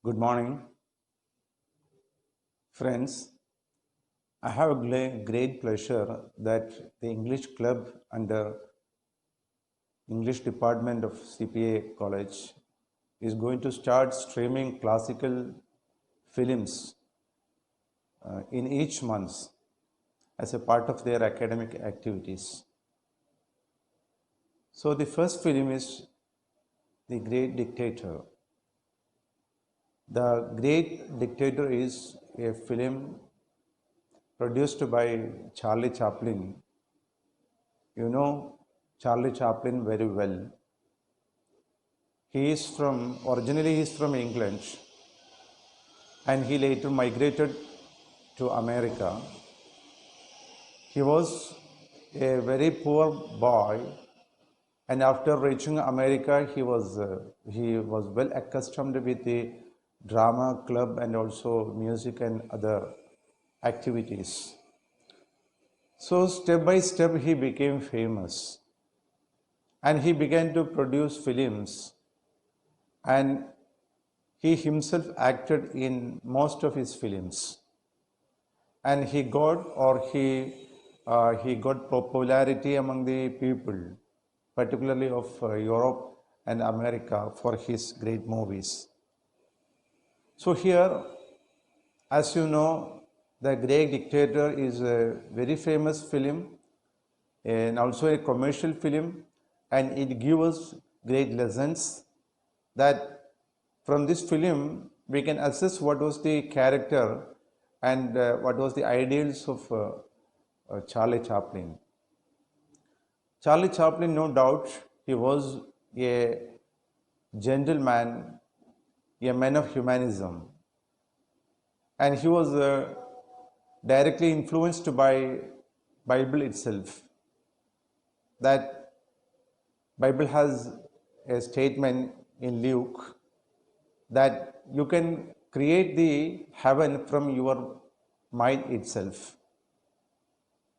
Good morning, friends. I have a great pleasure that the English Club under English Department of CPA College is going to start streaming classical films in each month as a part of their academic activities. So the first film is The Great Dictator. The Great Dictator is a film produced by Charlie Chaplin. You know Charlie Chaplin very well. Originally he is from England, and he later migrated to America. He was a very poor boy, and after reaching America, he was well accustomed with the drama club and also music and other activities. So step by step he became famous, and he began to produce films, and he himself acted in most of his films, and he got popularity among the people, particularly of Europe and America, for his great movies. So here, as you know, The Great Dictator is a very famous film and also a commercial film, and it gives us great lessons that from this film we can assess what was the character and what was the ideals of Charlie Chaplin. Charlie Chaplin, no doubt, he was a gentleman, a man of humanism, and he was directly influenced by Bible itself. That Bible has a statement in Luke that you can create the heaven from your mind itself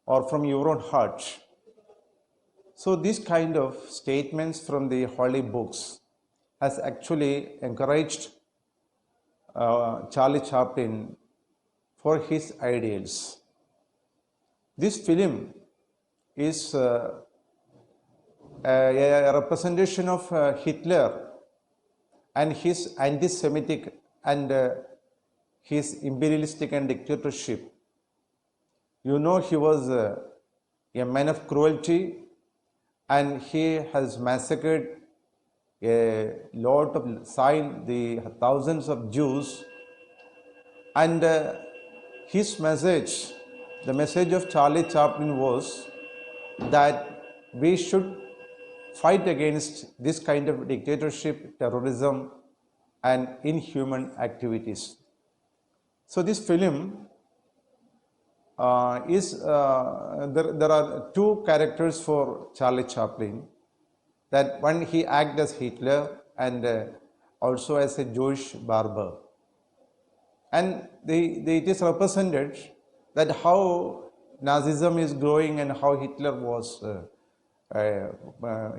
or from your own heart. So these kind of statements from the holy books has actually encouraged Charlie Chaplin for his ideals. This film is a representation of Hitler and his anti-Semitic and his imperialistic and dictatorship. You know, he was a man of cruelty, and he has massacred a lot of the thousands of Jews. And his message, the message of Charlie Chaplin was that we should fight against this kind of dictatorship, terrorism, and inhuman activities. So this film there are two characters for Charlie Chaplin. That one, he acted as Hitler and also as a Jewish barber, and it is represented that how Nazism is growing and how Hitler was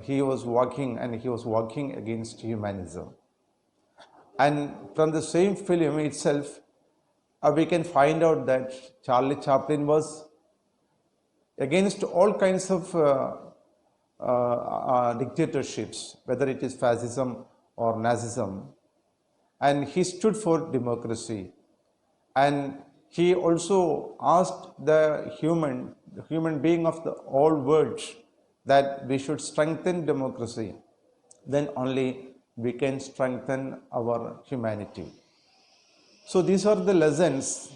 he was working against humanism. And from the same film itself, we can find out that Charlie Chaplin was against all kinds of dictatorships, whether it is fascism or Nazism, and he stood for democracy. And he also asked the human being of the whole world that we should strengthen democracy. Then only we can strengthen our humanity. So these are the lessons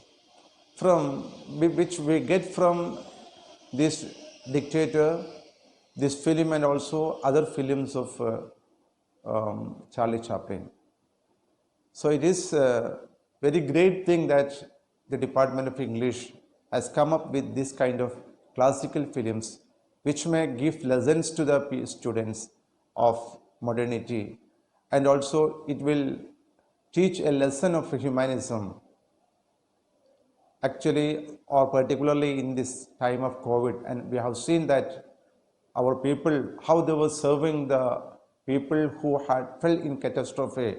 which we get from this dictator, this film, and also other films of Charlie Chaplin. So it is a very great thing that the Department of English has come up with this kind of classical films, which may give lessons to the students of modernity, and also it will teach a lesson of humanism, actually, or particularly in this time of COVID. And we have seen that our people, how they were serving the people who had fell in catastrophe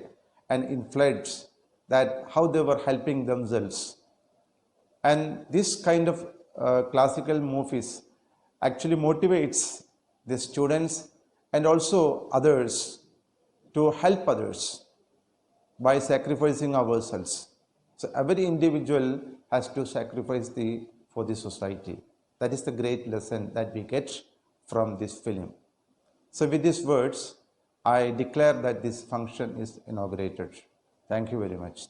and in floods, that how they were helping themselves. And this kind of classical movies actually motivates the students and also others to help others by sacrificing ourselves. So every individual has to sacrifice for the society. That is the great lesson that we get from this film. So with these words, I declare that this function is inaugurated. Thank you very much.